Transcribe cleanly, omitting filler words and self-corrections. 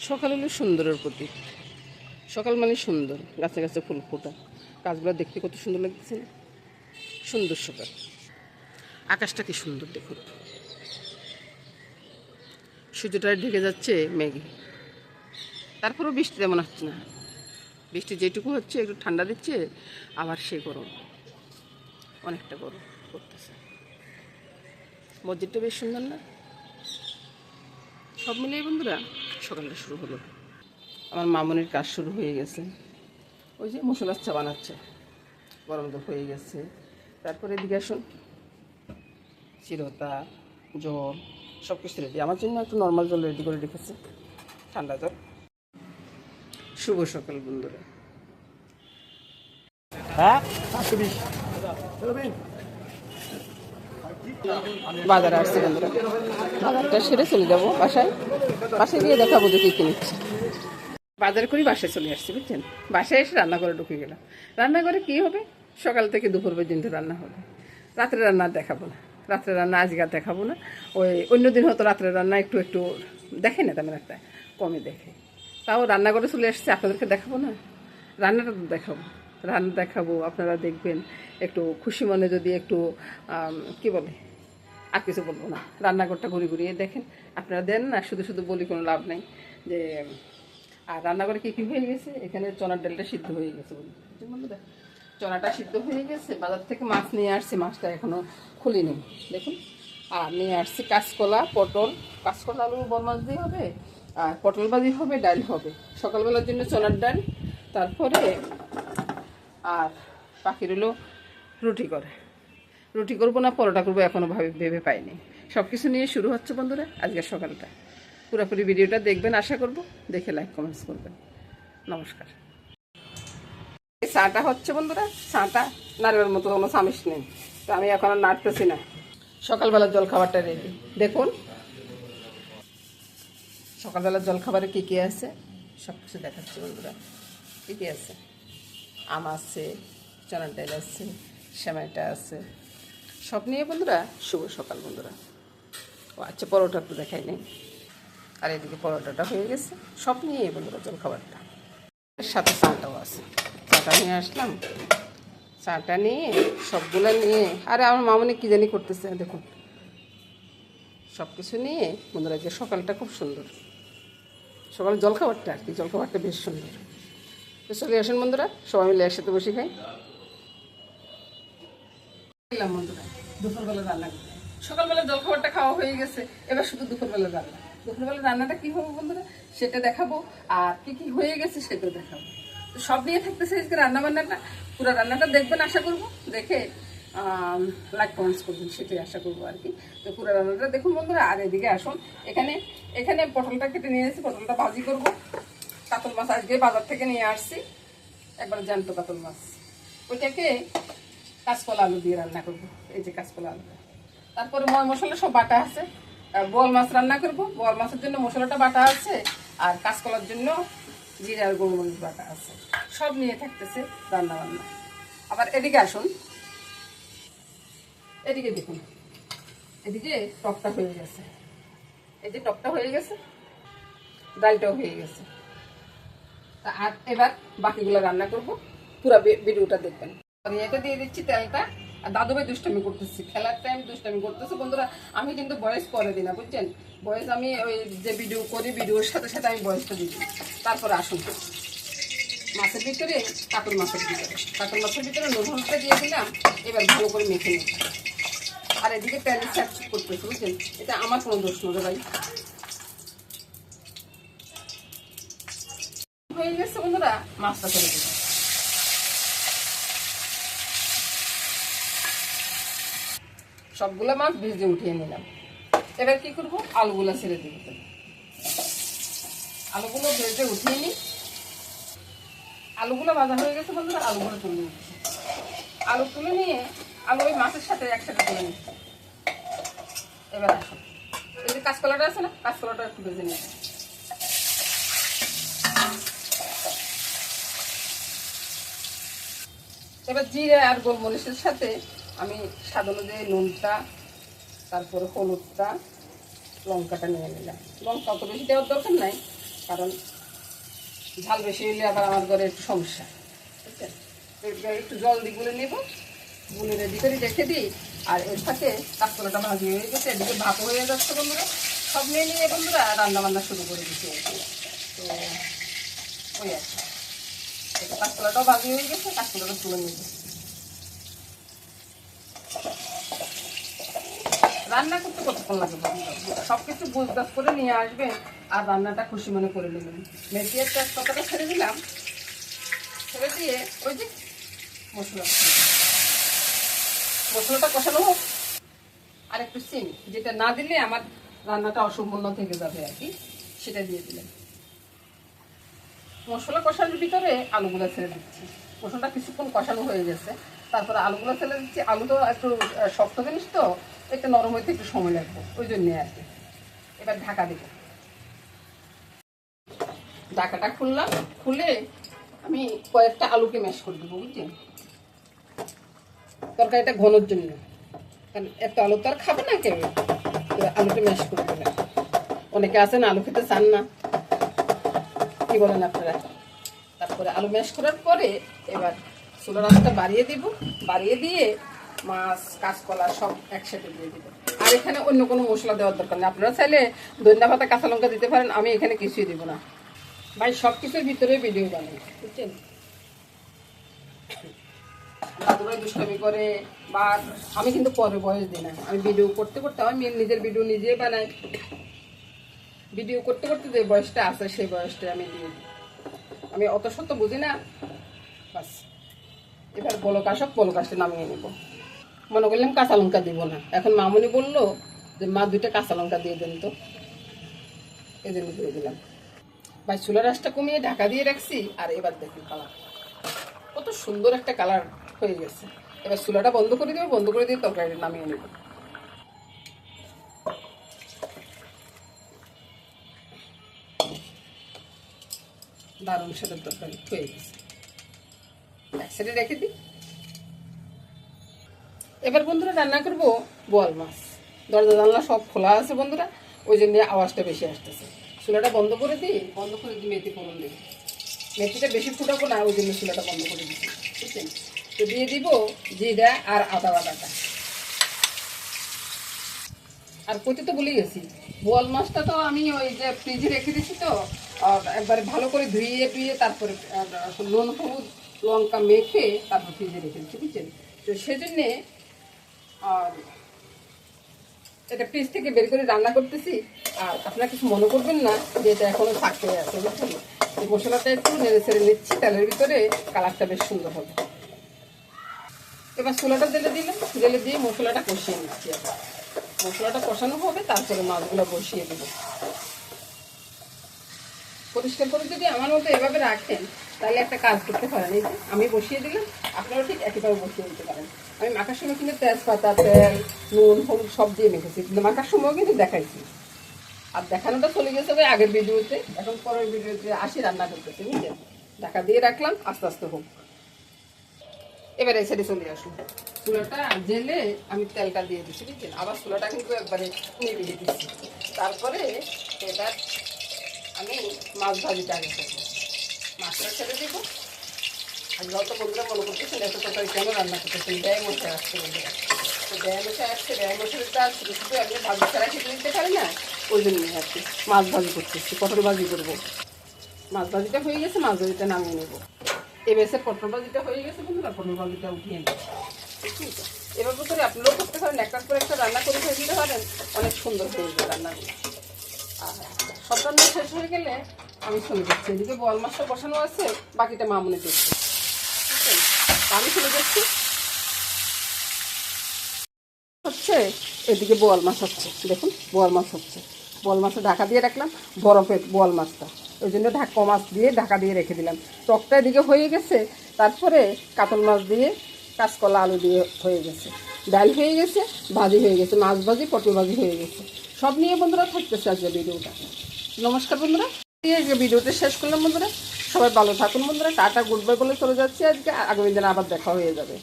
সকাল হলো সুন্দরের প্রতীক। সকাল মানে সুন্দর, গাছে গাছে ফুল ফোটা, গাছগুলো দেখতে কত সুন্দর লাগতেছে না? সুন্দর সকাল। আকাশটা কি সুন্দর দেখুন, সূর্যটা ঢেকে যাচ্ছে মেঘে, তারপরেও বৃষ্টি তেমন হচ্ছে না। বৃষ্টি যেটুকু হচ্ছে একটু ঠান্ডা দিচ্ছে, আবার সে গরম, অনেকটা গরম করতেছে। মসজিদটা বেশ সুন্দর না? সব মিলিয়ে বন্ধুরা সকালটা শুরু হলো। আমার মামনির কাজ শুরু হয়ে গেছে, ওই যে মশলার চা বানাচ্ছে, গরম তো হয়ে গেছে। তারপরে এদিকে আসুন, চিরতা জল সব কিছু রেডি, আমার জন্য একটু নর্মাল জল রেডি করে রেখেছে, ঠান্ডা জল। শুভ সকাল বন্ধুরা। বাজারে আসছি বন্ধুরা, বাজারটা সেরে চলে যাবো বাসায়। বাসায় গিয়ে দেখাবো যে কী কিনেছি। বাজার করি বাসায় চলে আসছি, বুঝছেন? বাসায় এসে রান্না করে ঢুকে গেলাম। রান্নাঘরে কী হবে, সকাল থেকে দুপুর পর্যন্ত রান্না হবে। রাত্রে রান্না দেখাবো না, রাত্রে রান্না আজকে আর দেখাবো না। ওই অন্যদিন হয়তো রাত্রে রান্না একটু একটু দেখে না, তেমন একটা কমে দেখে। তাও রান্নাঘরে চলে এসেছি, আপনাদেরকে দেখাবো না? রান্নাটা তো দেখাবো, রান্না দেখাবো, আপনারা দেখবেন। একটু খুশি মনে যদি একটু কি বলে, আর কিছু বলবো না, রান্নাঘরটা ঘুরে ঘুরিয়ে দেখেন। আপনারা দেন না, শুধু শুধু বলি কোনো লাভ নাই। যে আর রান্নাঘরে কী কী হয়ে গেছে, এখানে চনার ডালটা সিদ্ধ হয়ে গেছে বন্ধুরা, চনাটা সিদ্ধ হয়ে গেছে। বাজার থেকে মাছ নিয়ে আসছি, মাছটা এখনও খুলিনি দেখুন। আর নিয়ে আসছি কাঁচকলা, পটল, কাঁচকলা আলু বড় মাছ দিয়ে হবে, আর পটল ভাজি হবে, ডাল হবে সকালবেলার জন্য, চনার ডাল। তারপরে আর বাকি রইল রুটি করে, রুটি করবো না পরোটা করবো, এখনও ভেবে পাইনি। সব কিছু নিয়ে শুরু হচ্ছে বন্ধুরা আজকের সকালটা। পুরোপুরি ভিডিওটা দেখবেন আশা করব, দেখে লাইক কমেন্টস করবেন। নমস্কার। চাটা হচ্ছে বন্ধুরা, চাটা নাড়বার মতো কোনো চামিচ নেই, তো আমি এখন আর নাড়তেছি না। সকালবেলার জলখাবারটা রেডি দেখুন। সকালবেলার জলখাবারে কী কী আছে সব কিছু দেখাচ্ছি বন্ধুরা। কী কী আছে, আম আছে, চনার ডাল আছে, সেমাইটা আছে, সব নিয়ে বন্ধুরা শুভ সকাল বন্ধুরা। ও আচ্ছা, পরোটা একটু দেখাই নেই। আর এদিকে পরোটাটা হয়ে গেছে, সব নিয়ে বন্ধুরা জলখাবারটা। এর সাথে চাটাও আছে, চাটা নিয়ে আসলাম। চাটা নিয়ে সবগুলো নিয়ে, আরে আমার মামনি কী জানি করতেছে দেখুন। সব কিছু নিয়ে বন্ধুরা যে সকালটা খুব সুন্দর, সকালের জলখাবারটা আর কি, জলখাবারটা বেশ সুন্দর। তো চলে আসুন বন্ধুরা, সবাই মিলে একসাথে বসে খাই। বন্ধুরা দুপুরবেলা রান্না করতে, সকালবেলা জলখাবারটা খাওয়া হয়ে গেছে, এবার শুধু দুপুরবেলা রান্না। দুপুরবেলা রান্নাটা কী হবে বন্ধুরা সেটা দেখাবো, আর কী কী হয়ে গেছে সেটাও দেখাবো। তো সব নিয়ে থাকতেছে আজকে রান্না বান্নাটা। পুরো রান্নাটা দেখবেন আশা করবো, দেখে লাইক কমেন্টস করবেন, সেটাই আশা করবো আর কি। তো পুরো রান্নাটা দেখুন বন্ধুরা। আর এদিকে আসুন, এখানে এখানে পটলটা কেটে নিয়ে এসেছি, পটলটা ভাজি করবো। কাতল মাছ আজকে বাজার থেকে নিয়ে আসছি, একবার জ্যান্ত কাতল মাছ, ওইটাকে কাঁচকলা আলু দিয়ে রান্না করবো। এই যে কাঁচকলা আলু, তারপরে ময় মশলা সব বাটা আছে। বোয়াল মাছ রান্না করবো, বোয়াল মাছের জন্য মশলাটা বাটা আছে, আর কাঁচকলার জন্য জিরা আর গোলমরিচ বাটা আছে। সব নিয়ে থাকতেছে রান্না বান্না। আবার এদিকে আসুন, এদিকে দেখুন, এদিকে টকটা হয়ে গেছে, এই যে টকটা হয়ে গেছে, ডালটাও হয়ে গেছে। আর এবার বাকিগুলো রান্না করবো, পুরো ভিডিওটা দেখবেন। এটা দিয়ে দিচ্ছি তেলটা। আর দাদু ভাই দুষ্টামি করতেছি, খেলার টাইম দুষ্টামি করতেছে বন্ধুরা। আমি কিন্তু বয়স করে দিই না, বুঝছেন? বয়স আমি ওই যে ভিডিও করি, ভিডিওর সাথে সাথে আমি বয়সটা দিই। তারপরে আসুন মাছের ভিতরে, কাতল মাছের ভিতরে, কাতল মাছের ভিতরে নুন হলুদটা দিয়ে দিলাম। এবার ভালো করে মেখে নিই। আর এদিকে তেলের সার্চ করতেছি, বুঝছেন? এটা আমার কোনো দোষ নয় ভাই। হয়ে গেছে বন্ধুরা, মাছটা করে দিলাম। সবগুলো মাছ ভেজে উঠিয়ে নিলাম। এবার কি করবো, আলুগুলো ছেড়ে দিব। আলুগুলো ভেজে উঠিয়ে নিই। আলুগুলো ভাজা হয়ে গেছে বন্ধুরা, আলুগুলো তুলে নিচ্ছি। আলু তুলে নিয়ে আলু ওই মাছের সাথে একসাথে তুলে নিচ্ছি। এবার আসুন, এই যে কাঁচকলাটা আছে না, কাঁচকলাটা একটু ভেজে নিচ্ছি। এবার জিরে আর গোলমরিচের সাথে আমি স্বাদ অনুযায়ী নুনটা, তারপরে হলুদটা, লঙ্কাটা নিয়ে নিলাম। লঙ্কা অত বেশি দেওয়ার দরকার নাই, কারণ ঝাল বেশি হলে আবার আমার ঘরে একটু সমস্যা, বুঝছেন। একটু জল দিয়ে গুলে নেব, গুলে রেডি করে রেখে দিই। আর এর সাথে কাঁচকলাটা ভাজি হয়ে গেছে, এদিকে ভাপ হয়ে যাচ্ছে বন্ধুরা। সব নিয়ে বন্ধুরা রান্না বান্না শুরু করে দিচ্ছি আর কি। তো ওই আর কি, কাঁচকলাটাও ভাজি হয়ে গেছে, কাঁচকলাটা তুলে নেব। রান্না করতে কতক্ষণ লাগে সব কিছু বুঝবাস করে নিয়ে আসবেন আর রান্নাটা খুশি মনে করে নেবেন। মেথি একটা কথাটা ছেড়ে দিলাম, ছেড়ে দিয়ে ওই যে মশলাটা কষানো হোক। আর একটু চিনি, যেটা না দিলে আমার রান্নাটা অসম্পূর্ণ থেকে যাবে আর কি, সেটা দিয়ে দিলেন। মশলা কষানোর ভিতরে আলুগুলো ছেড়ে দিচ্ছি। মশলাটা কিছুক্ষণ কষানো হয়ে গেছে, তারপরে আলুগুলো ছেড়ে দিচ্ছি। আলু তো একটু শক্ত জিনিস, তো একটু নরম হইতে একটু সময় লাগবে, ওই জন্যে আর কি। এবার ঢাকা দেব। ঢাকাটা খুললাম, খুলে আমি কয়েকটা আলুকে ম্যাশ করে দেবো, বুঝছেন, তরকারিটা ঘনর জন্য। কারণ এত আলু তো আর খাবে না কেউ, আলুকে ম্যাশ করে দেবেন। অনেকে আছেন আলু খেতে চান না, কি বলেন আপনারা। তারপরে আলু ম্যাশ করার পরে এবার চুলার আঁচটা বাড়িয়ে দিব, বাড়িয়ে দিয়ে মাছ কাঁচকলা সব একসাথে দিয়ে দিব। আর এখানে অন্য কোনো মশলা দেওয়ার দরকার নেই। আপনারা চাইলে ধনিয়া পাতা কাঁচা লঙ্কা দিতে পারেন, আমি এখানে কিছুই দিব না ভাই। সব কিছুর ভিতরে ভিডিও বানাই, বুঝছেন। দাদুরাই দুষ্টামি করে, বা আমি কিন্তু পরে বয়স দিই না। আমি ভিডিও করতে করতে আমি নিজের ভিডিও নিজেই বানাই। ভিডিও করতে করতে যে বয়সটা আছে সেই বয়সটা আমি দিয়ে দিই। আমি অত শত বুঝি না, বাস। এবার বলক আসক, বলক আসতে নামিয়ে নেব। মনে করলাম কাঁচা লঙ্কা দিব না, এখন মামুনি বললো যে মা 2টা কাঁচা লঙ্কা দিয়ে দেন তো, এই জন্য দিয়ে দিলাম ভাই। চুলার আঁচটা কমিয়ে ঢাকা দিয়ে রাখছি। আর এবার দেখুন কালার কত সুন্দর একটা কালার হয়ে গেছে। এবার চুলাটা বন্ধ করে দেবো, বন্ধ করে দিয়ে তরকারিটা নামিয়ে নেব। দারুণ সেটার তরকারি হয়ে গেছে, এক সাইডে রেখে দিই। এবার বন্ধুরা রান্না করব বোয়াল মাছ। দরজা জানলা সব খোলা আছে বন্ধুরা, ওই জন্য আওয়াজটা বেশি আসতেছে। চুলাটা বন্ধ করে দিই, বন্ধ করে দিই মেথি ফোড়ন দেবো। মেথিটা বেশি ফুটাবো না, ওই জন্য চুলাটা বন্ধ করে দিচ্ছি, বুঝছেন। তো দিয়ে দিব জিরা আর আদা বাটাটা। আর কইতে তো ভুলে গেছি, বোয়াল মাছটা তো আমি ওই যে ফ্রিজে রেখে দিচ্ছি, তো একবারে ভালো করে ধুয়ে তারপরে নুন হলুদ লঙ্কা মেখে তারপর ফ্রিজে রেখে দিচ্ছি, বুঝছেন। তো সেজন্যে এটা ফ্রিজ থেকে বের করে রান্না করতেছি। আর আপনারা কিছু মনে করবেন না যে এটা এখনো থাকতে আছে, বুঝছেন। এই মশলাটা একটু নেড়ে ছেড়ে নিচ্ছি তেলের ভিতরে, কালারটা বেশ সুন্দর হবে। এবার চুলাটা জেলে দিয়ে মশলাটা কষিয়ে নিচ্ছি। মশলাটা কষানো হবে, তারপরে মাছগুলো বসিয়ে দেবো। পরিষ্কার করে যদি আমার মতো এভাবে রাখেন তাহলে একটা কাজ করতে পারেন। এই যে আমি বসিয়ে দিলাম, আপনারাও ঠিক একইভাবে বসিয়ে দিতে পারেন। আমি মাখার সময় কিন্তু তেজপাতা, তেল, নুন, হলুদ সব দিয়ে মেখেছি, কিন্তু মাখার সময়ও কিন্তু দেখাইছি। আর দেখানোটা চলে গেছে ভাই আগের ভিডিওতে, এখন পরের ভিডিওতে আসি রান্না করতেছি, বুঝলেন। ঢাকা দিয়ে রাখলাম, আস্তে আস্তে হোক। এবার এই সাইডে চলে আসুন। চুলাটা জেলে আমি তেলটা দিয়ে দিচ্ছি, বুঝছেন। আবার চুলাটা কিন্তু একবারে নিভিয়ে দিচ্ছি। তারপরে এবার আমি মাছ ভাজিটা আগে করবো। মাছটা ছেড়ে দেবো। আর যত বন্ধুরা মনে করতেছেন এত তরকারি কেন রান্না করতেছেন, ব্যয় মশাই আসছে বন্ধুরা। তো ব্যয় মশাই আসছে, ব্যয় মশাইটা শুধু শুধু আপনি ভাজি ছাড়া খেতে নিতে পারে না, ওই জন্যই আর কি মাছ ভাজি করতেছি। পটল ভাজি করবো। মাছ ভাজিটা হয়ে গেছে, মাছ ভাজিটা নামিয়ে নেবো। এবার পটল ভাজিটা হয়ে গেছে বন্ধুরা, পটল ভাজিটা উঠিয়ে নেব, ঠিক আছে। এবার করে আপনারাও করতে পারেন, একটার পর একটা রান্না করে ফেলে দিতে পারেন, অনেক সুন্দর হয়ে যাবে রান্নাগুলো। আর সব রান্না শেষ হয়ে গেলে আমি চলে যাচ্ছি। এদিকে বোয়াল মাছটা বসানো আছে, বাকিটা মামুনি দেখছি, বুঝছেন। আমি চলে যাচ্ছি হচ্ছে এদিকে বোয়াল মাছ হচ্ছে, দেখুন বোয়াল মাছ হচ্ছে। বোয়াল মাছটা ঢাকা দিয়ে রাখলাম, বরফের বোয়াল মাছটা, ওই জন্য ঢাকা মাছ দিয়ে ঢাকা দিয়ে রেখে দিলাম। টকটা এদিকে হয়ে গেছে, তারপরে কাতল মাছ দিয়ে কাঁচকলা আলু দিয়ে হয়ে গেছে, ডাল হয়ে গেছে, ভাজি হয়ে গেছে, মাছ ভাজি, পটল ভাজি হয়ে গেছে। সব নিয়ে বন্ধুরা থাকতেছে আজকে ভিডিওটা। নমস্কার বন্ধুরা, ভিডিওটা শেষ করলাম বন্ধুরা। সবাই ভালো থাকুন বন্ধুরা, টাটা গুড বাই বলে চলে যাচ্ছি আজকে। আগামী দিনে আবার দেখা হয়ে যাবে।